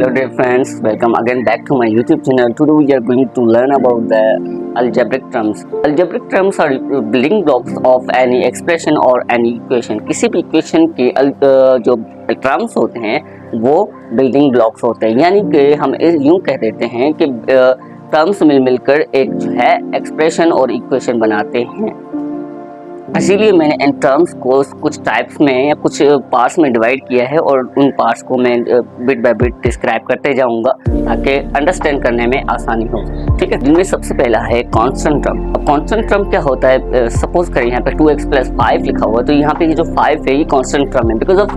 Hello dear friends, welcome again back to my YouTube channel. Today we are going to learn about the algebraic terms. Algebraic terms are building blocks of any expression or any equation. किसी भी equation के जो terms होते हैं वो building blocks होते हैं, यानी कि हम यूँ कह देते हैं कि terms मिलकर एक जो है expression और equation बनाते हैं। इसीलिए मैंने इन टर्म्स को कुछ टाइप्स में या कुछ पार्ट्स में डिवाइड किया है और उन पार्ट्स को मैं बिट बाय बिट डिस्क्राइब करते जाऊंगा ताकि अंडरस्टैंड करने में आसानी हो। ठीक है, जिनमें सबसे पहला है कांस्टेंट टर्म। अब कांस्टेंट टर्म क्या होता है, सपोज करें यहाँ पे 2x + 5 लिखा हुआ है, तो यहाँ पे ये जो 5 है ये कांस्टेंट टर्म है। बिकॉज ऑफ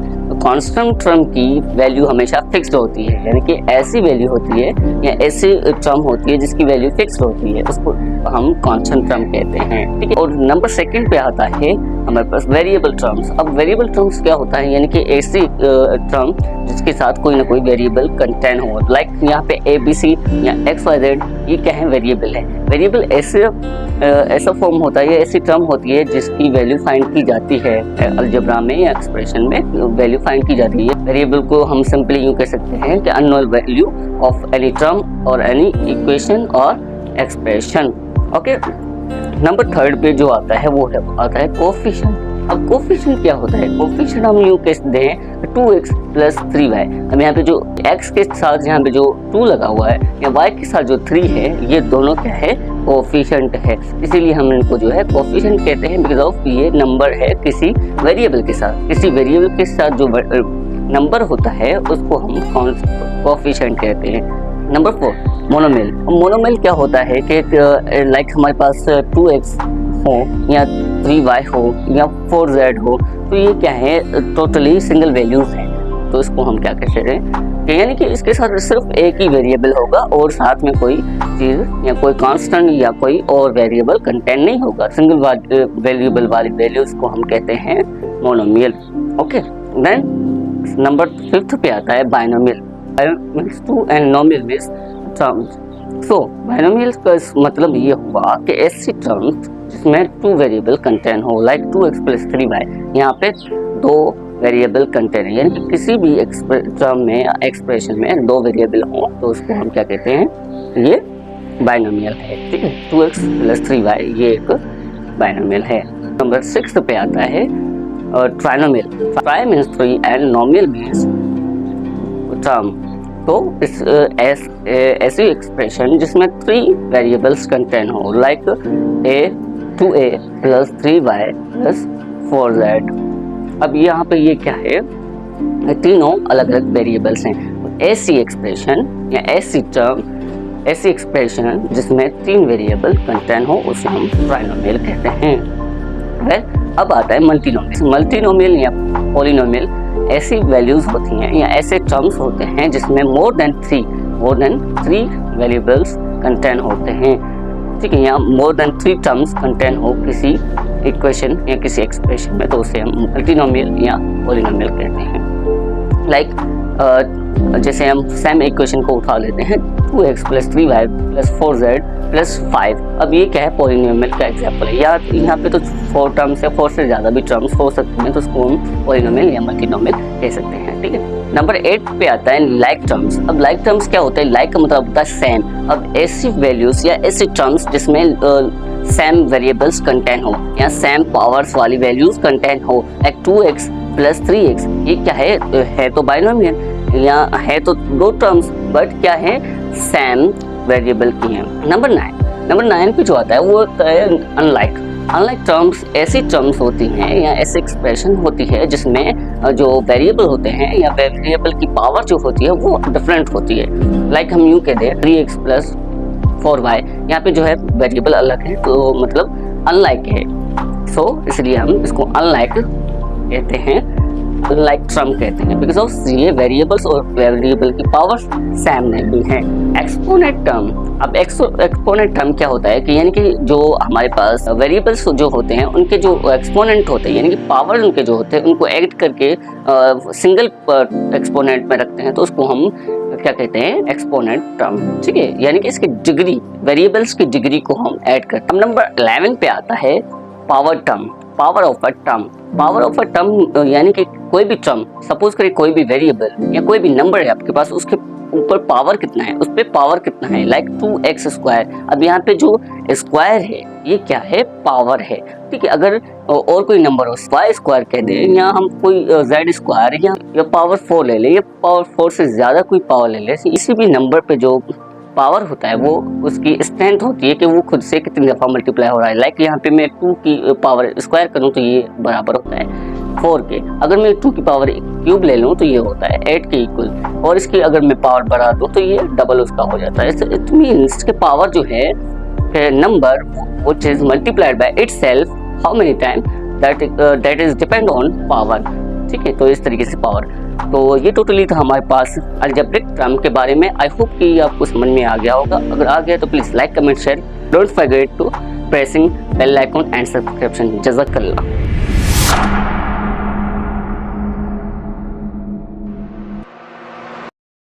कांस्टेंट टर्म की वैल्यू हमेशा फिक्स्ड होती है, यानी कि ऐसी वैल्यू होती है या ऐसी टर्म होती है जिसकी वैल्यू फिक्स्ड होती है, उसको हम कांस्टेंट टर्म कहते हैं। ठीक है, और नंबर सेकंड पे आता है हमारे पास वेरिएबल टर्म्स। अब वेरिएबल टर्म्स क्या होता है, यानी कि ऐसी टर्म जिसके साथ कोई ना कोई वेरिएबल कंटेन हो। लाइक यहाँ पे ABC या XYZ ये क्या है, वेरिएबल है। वेरिएबल ऐसा फॉर्म होता है, ऐसी टर्म होती है जिसकी वैल्यू फाइंड की जाती है अलजेब्रा में या एक्सप्रेशन में वैल्यू फाइंड की जाती है। वेरिएबल को हम सिंपली यूँ कह सकते हैं कि unknown value of any term और एनी इक्वेशन और एक्सप्रेशन। ओके, नंबर थर्ड पे जो आता है वो आता है कोफिशिएंट। अब कोफिशिएंट क्या होता है, कोफिशिएंट हम यूँ कहते हैं 2x + 3y। अब यहाँ पे जो x के साथ यहाँ पे जो 2 लगा हुआ है या y के साथ जो 3 है, ये दोनों क्या है, कोफिशिएंट है। इसीलिए हम इनको जो है कोफिशिएंट कहते हैं, बिकॉज ऑफ ये नंबर है किसी वेरिएबल के साथ। किसी वेरिएबल के साथ जो नंबर होता है उसको हम कोफिशिएंट कहते हैं। नंबर 4 मोनोमिल। मोनोमिल क्या होता है कि लाइक हमारे पास 2x हो या 3y हो या 4z हो, तो ये क्या है, टोटली सिंगल वैल्यूज हैं। तो इसको हम क्या कहते हैं कि यानी कि इसके साथ सिर्फ एक ही वेरिएबल होगा और साथ में कोई चीज़ या कोई कांस्टेंट या कोई और वेरिएबल कंटेंट नहीं होगा। सिंगल वेरिएबल वाली वैल्यूज को हम कहते हैं मोनोमियल। ओके, देन नंबर 5 पे आता है binomial. Means 2 and nomial means terms. So binomials का मतलब ये हुआ कि ऐसी टर्म्स जिसमें 2 वेरिएबल कंटेन हो, लाइक 2x + 3y। यहाँ पे 2 वेरिएबल कंटेन है, यानी कि किसी भी टर्म में या एक्सप्रेशन में 2 वेरिएबल हो तो उसको हम क्या कहते हैं, ये बाइनोमियल है। ठीक है, 2x + 3y ये एक बाइनोमियल है। नंबर 6 पे आता है trinomial. Try means 3 and nomial means term. तो इस ऐसी एक्सप्रेशन जिसमें 3 वेरिएबल्स कंटेन हो, लाइक 2a + 3y + 4z। अब यहाँ पे ये क्या है, तीनों अलग अलग वेरिएबल्स हैं। ऐसी एक्सप्रेशन या ऐसी टर्म, ऐसी एक्सप्रेशन जिसमें 3 वेरिएबल कंटेन हो उसे हम ट्राइनोमियल कहते हैं। वेल, अब आता है मल्टीनोमियल। मल्टीनोमियल या पॉलिनोमियल ऐसी वैल्यूज होती हैं या ऐसे टर्म्स होते हैं जिसमें मोर देन 3 वेरिएबल्स कंटेन होते हैं। ठीक है, या मोर देन 3 टर्म्स कंटेन हो किसी इक्वेशन या किसी एक्सप्रेशन में, तो उसे हम मल्टीनोमियल या पॉलिनोमियल कहते हैं। लाइक जैसे हम सेम इक्वेशन को उठा लेते हैं 2x + 3y + 4z + 5। अब ये क्या है, पॉलिनोमियल का एग्जाम्पल है। यहाँ पे तो 4 टर्म्स या 4 से ज़्यादा भी टर्म्स हो सकते हैं, तो उसको हम पॉलिनोमियल या मल्टीनोमियल कह सकते हैं। ठीक है, नंबर 8 पे आता है लाइक टर्म्स। अब लाइक टर्म्स क्या होता है, लाइक का मतलब होता है सेम। अब ऐसी वैल्यूज या ऐसी टर्म्स जिसमें सेम वेरिएबल्स कंटेन हो या सेम पावर्स वाली वैल्यूज कंटेन हो, लाइक 2x + 3x। ये क्या है तो बाइनोमियल, या है तो 2 टर्म्स बट क्या है, सेम वेरिएबल की है। नंबर 9 पे जो आता है वो होता है अनलाइक। अनलाइक टर्म्स ऐसी टर्म्स होती हैं या ऐसी एक्सप्रेशन होती है जिसमें जो वेरिएबल होते हैं या वेरिएबल की पावर जो होती है वो डिफरेंट होती है। लाइक हम यूँ कहते हैं 3x + 4y, यहाँ पे जो है वेरिएबल अलग है, तो मतलब अनलाइक है। सो इसलिए हम इसको अनलाइक कहते हैं, अनलाइक टर्म कहते हैं, बिकॉज ऑफ ये वेरिएबल्स और वेरिएबल की पावर सेम नहीं है। Exponent term. अब एक्सपोनेंट टर्म क्या होता है कि यानी कि जो हमारे पास वेरिएबल्स जो होते हैं उनके जो एक्सपोनेंट होते हैं, यानी कि पावर उनके जो होते हैं उनको ऐड करके सिंगल एक्सपोनेंट में रखते हैं, तो उसको हम क्या कहते हैं, एक्सपोनेंट टर्म। ठीक है, यानी कि इसकी डिग्री, वेरिएबल्स की डिग्री को हम ऐड करते हैं। नंबर 11 पे आता है power term, power of a term. Power of a term यानी कि कोई भी टर्म, सपोज करिए कोई भी वेरिएबल या कोई भी नंबर है आपके पास, उसके ऊपर पावर कितना है, उस पे पावर कितना है, लाइक 2x²। अब यहाँ पे जो स्क्वायर है ये क्या है, पावर है, ठीक है। अगर और कोई नंबर हो, y² कह दें, या हम कोई z² या पावर 4 ले ले, या पावर 4 से ज्यादा कोई पावर ले ले, किसी भी नंबर पे जो पावर होता है वो उसकी स्ट्रेंथ होती है कि वो खुद से कितनी दफा मल्टीप्लाई हो रहा है। लाइक यहाँ पे मैं 2 की पावर स्क्वायर करूँ तो ये बराबर होता है 4 के। अगर मैं 2 की पावर क्यूब ले लूँ तो ये होता है 8 के इक्वल, और इसकी अगर मैं पावर बढ़ा दूँ तो ये डबल उसका हो जाता है। इट मीन्स के पावर जो है number which is multiplied by itself how many time, that is depend on power, ठीक है। तो इस तरीके से पावर, तो ये टोटली था हमारे पास अलजेब्रिक टर्म के बारे में। आई होप कि आपको समझ में आ गया होगा। अगर आ गया तो please like, comment, share, don't forget to pressing bell icon and subscription. जज़ाकल्लाह।